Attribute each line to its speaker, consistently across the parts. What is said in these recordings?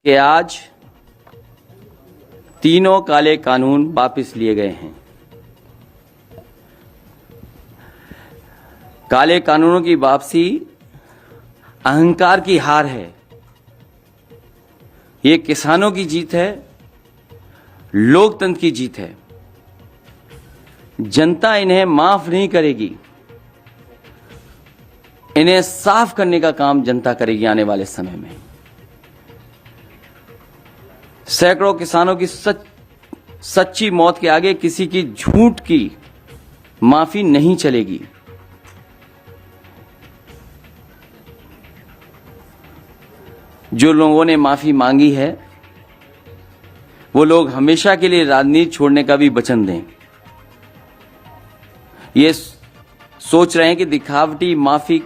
Speaker 1: कि आज तीनों काले कानून वापस लिए गए हैं। काले कानूनों की वापसी अहंकार की हार है। ये किसानों की जीत है, लोकतंत्र की जीत है। जनता इन्हें माफ नहीं करेगी। इन्हें साफ करने का काम जनता करेगी आने वाले समय में। सैकड़ों किसानों की सच्ची मौत के आगे किसी की झूठ की माफी नहीं चलेगी। जो लोगों ने माफी मांगी है वो लोग हमेशा के लिए राजनीति छोड़ने का भी वचन दें। ये सोच रहे हैं कि दिखावटी माफी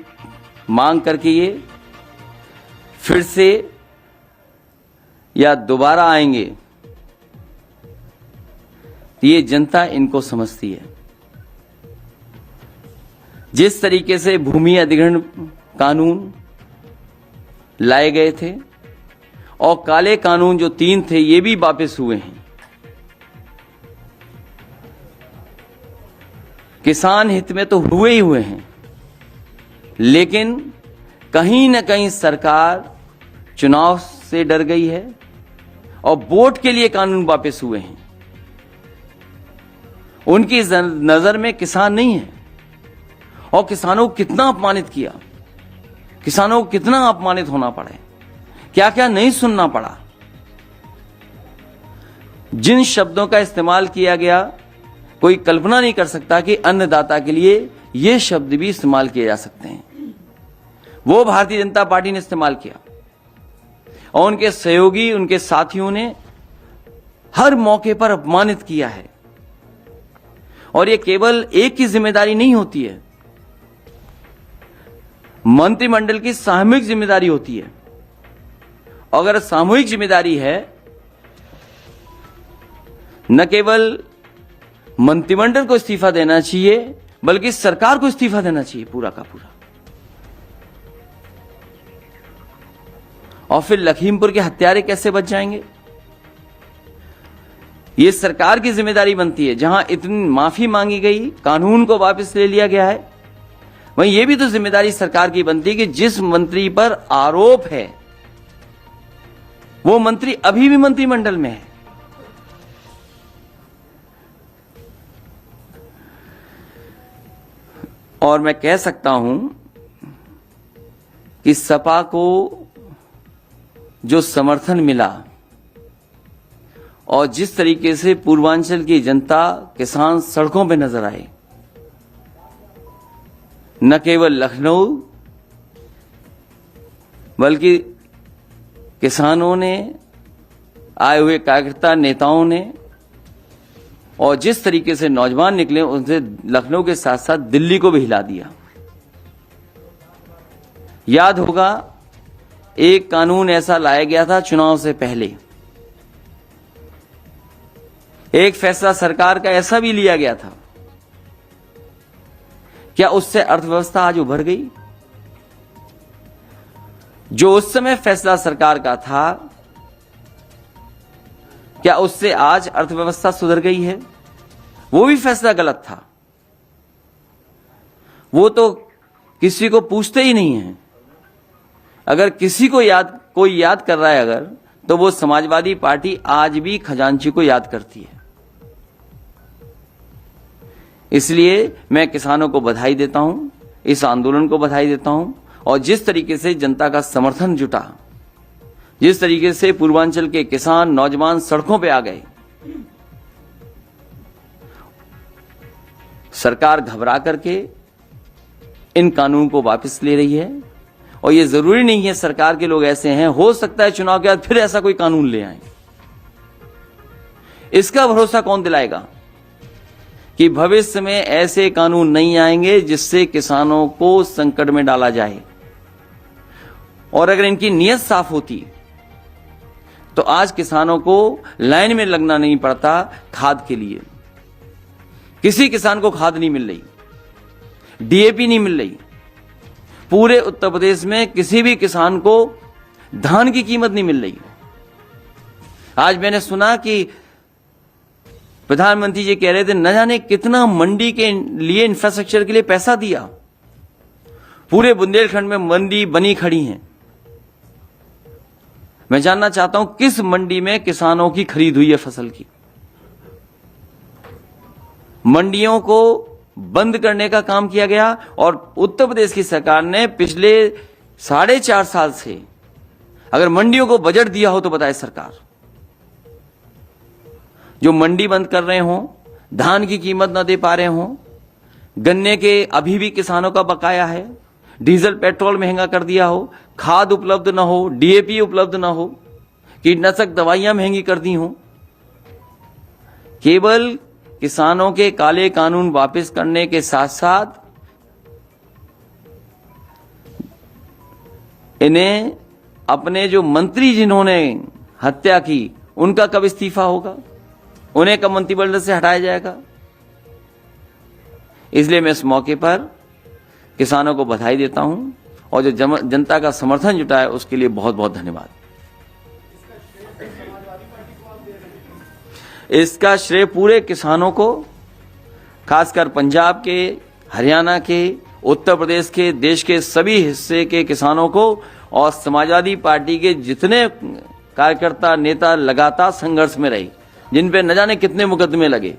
Speaker 1: मांग करके ये फिर से या दोबारा आएंगे। ये जनता इनको समझती है। जिस तरीके से भूमि अधिग्रहण कानून लाए गए थे और काले कानून जो 3 थे ये भी वापस हुए हैं। किसान हित में तो हुए ही हुए हैं, लेकिन कहीं न कहीं सरकार चुनाव से डर गई है और वोट के लिए कानून वापस हुए हैं। उनकी नजर में किसान नहीं है। और किसानों को कितना अपमानित किया, किसानों को कितना अपमानित होना पड़ा, क्या क्या नहीं सुनना पड़ा। जिन शब्दों का इस्तेमाल किया गया कोई कल्पना नहीं कर सकता कि अन्नदाता के लिए ये शब्द भी इस्तेमाल किए जा सकते हैं। वो भारतीय जनता पार्टी ने इस्तेमाल किया और उनके सहयोगी, उनके साथियों ने हर मौके पर अपमानित किया है। और ये केवल एक की जिम्मेदारी नहीं होती है, मंत्रिमंडल की सामूहिक जिम्मेदारी होती है। अगर सामूहिक जिम्मेदारी है, न केवल मंत्रिमंडल को इस्तीफा देना चाहिए बल्कि सरकार को इस्तीफा देना चाहिए पूरा का पूरा। और फिर लखीमपुर के हत्यारे कैसे बच जाएंगे? यह सरकार की जिम्मेदारी बनती है। जहां इतनी माफी मांगी गई, कानून को वापस ले लिया गया है, वहीं यह भी तो जिम्मेदारी सरकार की बनती है कि जिस मंत्री पर आरोप है वो मंत्री अभी भी मंत्रिमंडल में है। और मैं कह सकता हूं कि सपा को जो समर्थन मिला और जिस तरीके से पूर्वांचल की जनता, किसान सड़कों पे नजर आए, न केवल लखनऊ बल्कि किसानों ने, आए हुए कार्यकर्ता नेताओं ने, और जिस तरीके से नौजवान निकले उनसे लखनऊ के साथ साथ दिल्ली को भी हिला दिया। याद होगा एक कानून ऐसा लाया गया था चुनाव से पहले, एक फैसला सरकार का ऐसा भी लिया गया था। क्या उससे अर्थव्यवस्था आज उभर गई? जो उस समय फैसला सरकार का था, क्या उससे आज अर्थव्यवस्था सुधर गई है? वो भी फैसला गलत था। वो तो किसी को पूछते ही नहीं है। अगर किसी को कोई याद कर रहा है अगर, तो वो समाजवादी पार्टी आज भी खजांची को याद करती है। इसलिए मैं किसानों को बधाई देता हूं, इस आंदोलन को बधाई देता हूं। और जिस तरीके से जनता का समर्थन जुटा, जिस तरीके से पूर्वांचल के किसान, नौजवान सड़कों पे आ गए, सरकार घबरा करके इन कानून को वापस ले रही है। और ये जरूरी नहीं है सरकार के लोग ऐसे हैं, हो सकता है चुनाव के बाद फिर ऐसा कोई कानून ले आए। इसका भरोसा कौन दिलाएगा कि भविष्य में ऐसे कानून नहीं आएंगे जिससे किसानों को संकट में डाला जाए? और अगर इनकी नीयत साफ होती तो आज किसानों को लाइन में लगना नहीं पड़ता खाद के लिए। किसी किसान को खाद नहीं मिल रही, डीएपी नहीं मिल रही। पूरे उत्तर प्रदेश में किसी भी किसान को धान की कीमत नहीं मिल रही। आज मैंने सुना कि प्रधानमंत्री जी कह रहे थे न जाने कितना मंडी के लिए इंफ्रास्ट्रक्चर के लिए पैसा दिया। पूरे बुंदेलखंड में मंडी बनी खड़ी हैं। मैं जानना चाहता हूं किस मंडी में किसानों की खरीद हुई है फसल की। मंडियों को बंद करने का काम किया गया और उत्तर प्रदेश की सरकार ने पिछले 4.5 साल से अगर मंडियों को बजट दिया हो तो बताए सरकार, जो मंडी बंद कर रहे हों, धान की कीमत न दे पा रहे हों, गन्ने के अभी भी किसानों का बकाया है, डीजल पेट्रोल महंगा कर दिया हो, खाद उपलब्ध न हो, डीएपी उपलब्ध न हो, कीटनाशक दवाइयां महंगी कर दी हों, केवल किसानों के काले कानून वापस करने के साथ साथ इन्हें अपने जो मंत्री जिन्होंने हत्या की उनका कब इस्तीफा होगा, उन्हें कब मंत्रिमंडल से हटाया जाएगा। इसलिए मैं इस मौके पर किसानों को बधाई देता हूं और जो जनता का समर्थन जुटा है उसके लिए बहुत बहुत धन्यवाद। इसका श्रेय पूरे किसानों को, खासकर पंजाब के, हरियाणा के, उत्तर प्रदेश के, देश के सभी हिस्से के किसानों को और समाजवादी पार्टी के जितने कार्यकर्ता नेता लगातार संघर्ष में रहे, जिन पे न जाने कितने मुकदमे लगे।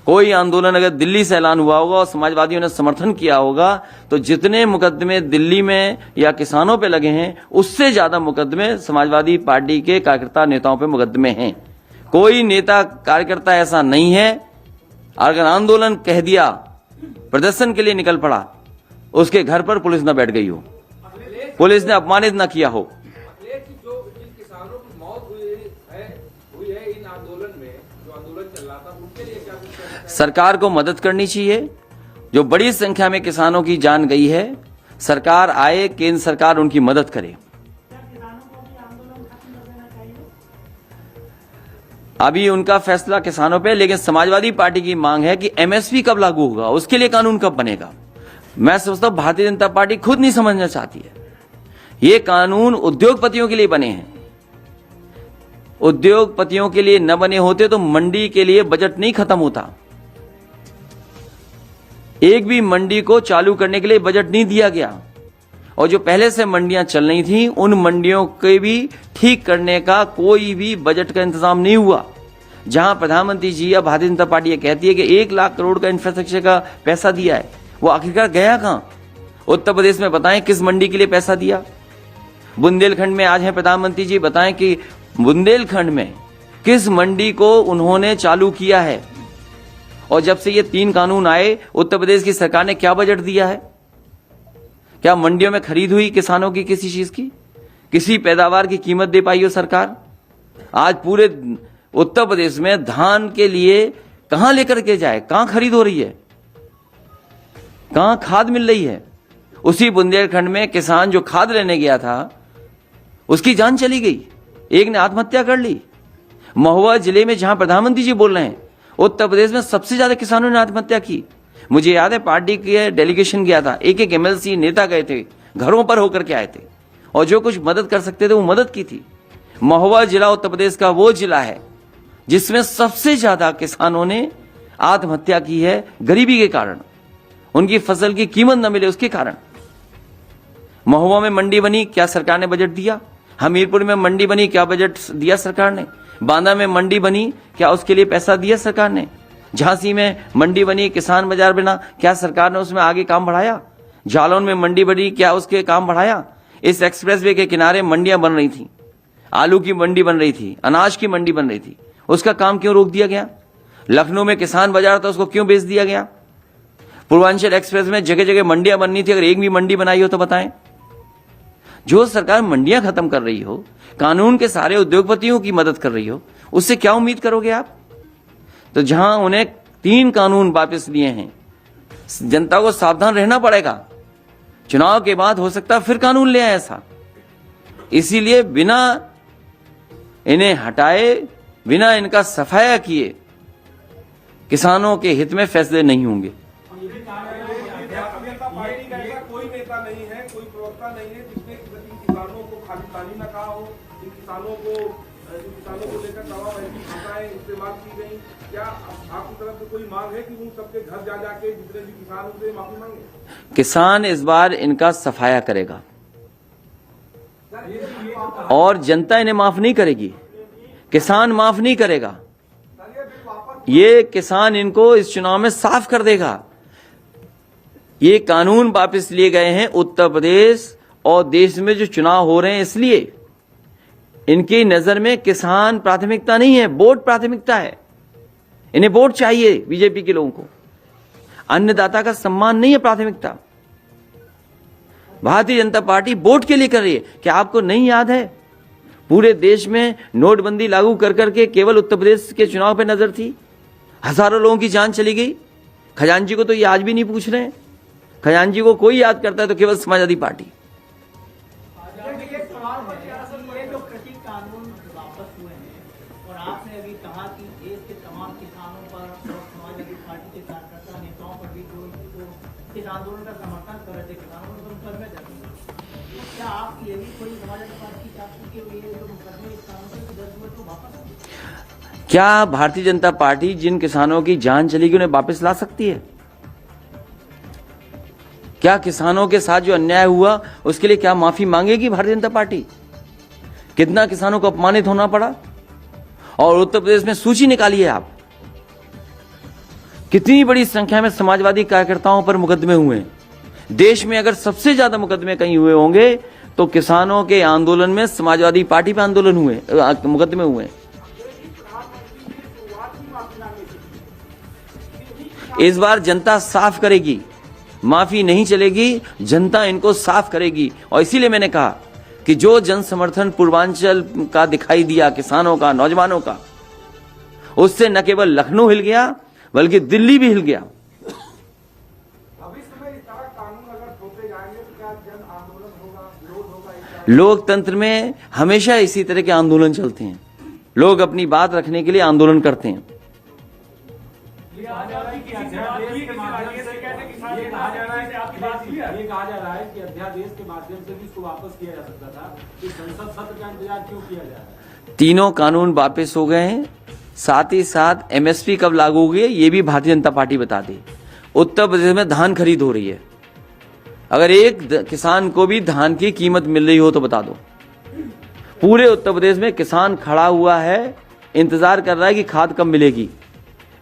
Speaker 1: कोई आंदोलन अगर दिल्ली से ऐलान हुआ होगा और समाजवादियों ने समर्थन किया होगा तो जितने मुकदमे दिल्ली में या किसानों पे लगे हैं उससे ज्यादा मुकदमे समाजवादी पार्टी के कार्यकर्ता नेताओं पे मुकदमे हैं। कोई नेता कार्यकर्ता ऐसा नहीं है अगर आंदोलन कह दिया, प्रदर्शन के लिए निकल पड़ा, उसके घर पर पुलिस न बैठ गई हो, पुलिस ने अपमानित न किया हो।
Speaker 2: किसानों की मौत हुई है इन आंदोलन में, जो आंदोलन चल रहा था, उनके लिए क्या
Speaker 1: सरकार को मदद करनी चाहिए। जो बड़ी संख्या में किसानों की जान गई है, सरकार आए, केंद्र सरकार उनकी मदद करे। अभी उनका फैसला किसानों पे, लेकिन समाजवादी पार्टी की मांग है कि एमएसपी कब लागू होगा, उसके लिए कानून कब बनेगा। मैं समझता हूं भारतीय जनता पार्टी खुद नहीं समझना चाहती है। ये कानून उद्योगपतियों के लिए बने हैं। उद्योगपतियों के लिए न बने होते तो मंडी के लिए बजट नहीं खत्म होता। एक भी मंडी को चालू करने के लिए बजट नहीं दिया गया और जो पहले से मंडियां चल रही थी उन मंडियों के भी ठीक करने का कोई भी बजट का इंतजाम नहीं हुआ। जहां प्रधानमंत्री जी या भारतीय जनता पार्टी ये कहती है कि 1 लाख करोड़ का इंफ्रास्ट्रक्चर का पैसा दिया है, वो आखिरकार गया कहां? उत्तर प्रदेश में बताएं किस मंडी के लिए पैसा दिया। बुंदेलखंड में आज है प्रधानमंत्री जी, बताएं कि बुंदेलखंड में किस मंडी को उन्होंने चालू किया है। और जब से ये 3 कानून आए उत्तर प्रदेश की सरकार ने क्या बजट दिया है? क्या मंडियों में खरीद हुई किसानों की किसी चीज की? किसी पैदावार की कीमत दे पाई हो सरकार? आज पूरे उत्तर प्रदेश में धान के लिए कहां लेकर के जाए, कहां खरीद हो रही है, कहां खाद मिल रही है? उसी बुंदेलखंड में किसान जो खाद लेने गया था उसकी जान चली गई, एक ने आत्महत्या कर ली। महुआ जिले में जहां प्रधानमंत्री जी बोल रहे हैं, उत्तर प्रदेश में सबसे ज्यादा किसानों ने आत्महत्या की। मुझे याद है पार्टी के डेलीगेशन गया था, एक एमएलसी नेता गए थे, घरों पर होकर के आए थे और जो कुछ मदद कर सकते थे वो मदद की थी। महुआ जिला उत्तर प्रदेश का वो जिला है जिसमें सबसे ज्यादा किसानों ने आत्महत्या की है, गरीबी के कारण, उनकी फसल की कीमत न मिले उसके कारण। महुआ में मंडी बनी, क्या सरकार ने बजट दिया? हमीरपुर में मंडी बनी, क्या बजट दिया सरकार ने? बांदा में मंडी बनी, क्या उसके लिए पैसा दिया सरकार ने? झांसी में मंडी बनी, किसान बाजार बना, क्या सरकार ने उसमें आगे काम बढ़ाया? जालौन में मंडी बनी, क्या उसके काम बढ़ाया? इस एक्सप्रेसवे के किनारे मंडियां बन रही थी, आलू की मंडी बन रही थी, अनाज की मंडी बन रही थी, उसका काम क्यों रोक दिया गया? लखनऊ में किसान बाजार था, उसको क्यों बेच दिया गया? पूर्वांचल एक्सप्रेस में जगह जगह मंडियां बननी थी, अगर एक भी मंडी बनाई हो तो बताएं। जो सरकार मंडियां खत्म कर रही हो, कानून के सारे उद्योगपतियों की मदद कर रही हो, उससे क्या उम्मीद करोगे आप? तो जहां उन्हें 3 कानून वापस लिए हैं, जनता को सावधान रहना पड़ेगा। चुनाव के बाद हो सकता है फिर कानून ले आए ऐसा। इसीलिए बिना इन्हें हटाए, बिना इनका सफाया किए किसानों के हित में फैसले नहीं होंगे।
Speaker 2: कोई नेता नहीं है, कोई प्रवक्ता नहीं है जिसने किसानों को खाली पानी न कहा हो, इन किसानों को किसानों को लेकर तमाम ऐसी भाषाएं इस्तेमाल की गई, क्या आपकी तरफ से कोई मांग है कि उन सबके घर जा जाके जितने भी किसान उनसे माफी मांगे?
Speaker 1: किसान इस बार इनका सफाया करेगा और जनता इन्हें माफ नहीं करेगी, किसान माफ नहीं करेगा। ये किसान इनको इस चुनाव में साफ कर देगा। ये कानून वापस लिए गए हैं उत्तर प्रदेश और देश में जो चुनाव हो रहे हैं, इसलिए इनकी नजर में किसान प्राथमिकता नहीं है, वोट प्राथमिकता है। इन्हें वोट चाहिए बीजेपी के लोगों को, अन्नदाता का सम्मान नहीं है प्राथमिकता। भारतीय जनता पार्टी वोट के लिए कर रही है। क्या आपको नहीं याद है पूरे देश में नोटबंदी लागू कर करके केवल उत्तर प्रदेश के चुनाव पे नजर थी, हजारों लोगों की जान चली गई। खजांची को तो ये आज भी नहीं पूछ रहे हैं। खजांची को कोई याद करता है तो केवल समाजवादी पार्टी।
Speaker 3: जो कृषि कानून वापस हुए हैं और आपने अभी कहा कि देश के तमाम किसानों पर और समाजवादी पार्टी के कार्यकर्ता नेताओं पर भी जो इस आंदोलन का समर्थन कर रहे थे किसानों को मुकदमे दर्ज हुए, क्या आप ये भी कोई समाजवादी पार्टी की के लिए जो मुकदमे इस कानून से दर्ज हुए तो वापस?
Speaker 1: क्या भारतीय जनता पार्टी जिन किसानों की जान चली गई उन्हें वापस ला सकती है? क्या किसानों के साथ जो अन्याय हुआ उसके लिए क्या माफी मांगेगी भारतीय जनता पार्टी? कितना किसानों को अपमानित होना पड़ा। और उत्तर प्रदेश में सूची निकाली है आप, कितनी बड़ी संख्या में समाजवादी कार्यकर्ताओं पर मुकदमे हुए हैं। देश में अगर सबसे ज्यादा मुकदमे कहीं हुए होंगे तो किसानों के आंदोलन में समाजवादी पार्टी पे आंदोलन हुए, मुकदमे हुए। इस बार जनता साफ करेगी, माफी नहीं चलेगी, जनता इनको साफ करेगी। और इसीलिए मैंने कहा कि जो जन समर्थन पूर्वांचल का दिखाई दिया, किसानों का, नौजवानों का, उससे न केवल लखनऊ हिल गया बल्कि दिल्ली भी हिल गया।
Speaker 2: भविष्य में इस तरह कानून अगर थोपे जाएंगे तो क्या जन आंदोलन होगा, विरोध होगा?
Speaker 1: लोकतंत्र में हमेशा इसी तरह के आंदोलन चलते हैं। लोग अपनी बात रखने के लिए आंदोलन करते हैं।
Speaker 2: ये कहा जा रहा है कि अध्यादेश के माध्यम से भी इसको वापस किया जा सकता था, कि संसद सत्र का इंतजार क्यों किया जा रहा है?
Speaker 1: तीनों कानून वापस हो गए हैं, साथ ही साथ एमएसपी कब लागू होगी ये भी भारतीय जनता पार्टी बता दे। उत्तर प्रदेश में धान खरीद हो रही है, अगर एक किसान को भी धान की कीमत मिल रही हो तो बता दो। पूरे उत्तर प्रदेश में किसान खड़ा हुआ है, इंतजार कर रहा है कि खाद कब मिलेगी,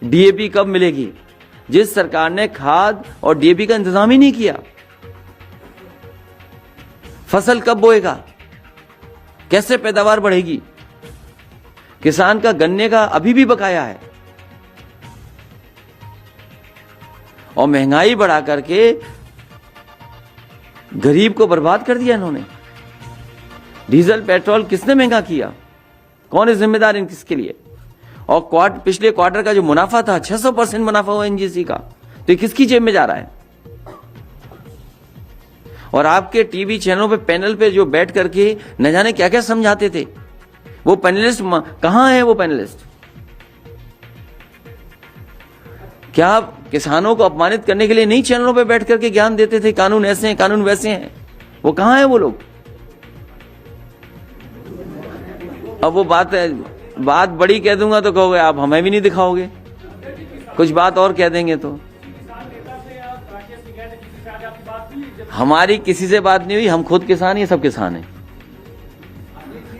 Speaker 1: डीएपी कब मिलेगी। जिस सरकार ने खाद और डीएपी का इंतजाम ही नहीं किया, फसल कब बोएगा, कैसे पैदावार बढ़ेगी। किसान का गन्ने का अभी भी बकाया है और महंगाई बढ़ा करके गरीब को बर्बाद कर दिया इन्होंने। डीजल पेट्रोल किसने महंगा किया, कौन है जिम्मेदार इन किसके लिए? और पिछले क्वार्टर का जो मुनाफा था 600% मुनाफा हुआ एनजीसी का, तो ये किसकी जेब में जा रहा है? और आपके टीवी चैनलों पे पैनल पे जो बैठ करके न जाने क्या क्या समझाते थे, वो पैनलिस्ट कहां है? वो पैनलिस्ट क्या किसानों को अपमानित करने के लिए नहीं चैनलों पे बैठ करके ज्ञान देते थे, कानून ऐसे हैं, कानून वैसे हैं? वो कहां है वो लोग? अब वो बात बड़ी कह दूंगा तो कहोगे आप हमें भी नहीं दिखाओगे, कुछ बात और कह देंगे तो। हमारी किसी से बात नहीं हुई, हम खुद किसान, ये सब किसान हैं।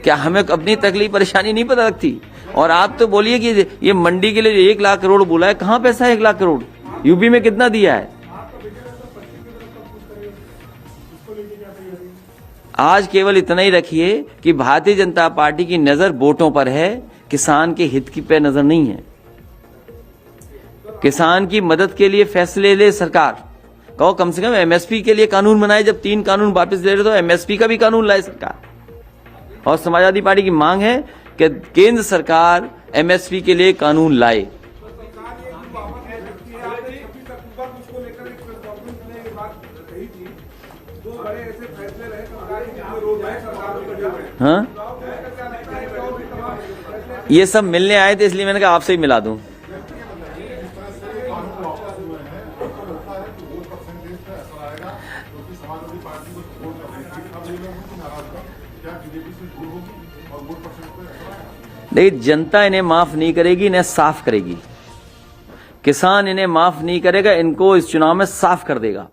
Speaker 1: क्या हमें अपनी तकलीफ परेशानी नहीं पता लगती? और आप तो बोलिए कि ये मंडी के लिए 1 लाख करोड़ बोला है, कहां पैसा है 1 लाख करोड़? यूपी में कितना दिया है? आज केवल इतना ही रखिए कि भारतीय जनता पार्टी की नजर वोटों पर है, किसान के हित की पे नजर नहीं है। किसान की मदद के लिए फैसले ले सरकार, कहो कम से कम एमएसपी के लिए कानून बनाए। जब 3 कानून वापस ले रहे तो एमएसपी का भी कानून लाए सरकार। और समाजवादी पार्टी की मांग है कि केंद्र सरकार एमएसपी के लिए कानून लाए। हाँ, ये सब मिलने आए थे इसलिए मैंने कहा आपसे ही मिला दूं। लेकिन जनता इन्हें माफ नहीं करेगी, इन्हें साफ करेगी। किसान इन्हें माफ नहीं करेगा, इनको इस चुनाव में साफ कर देगा।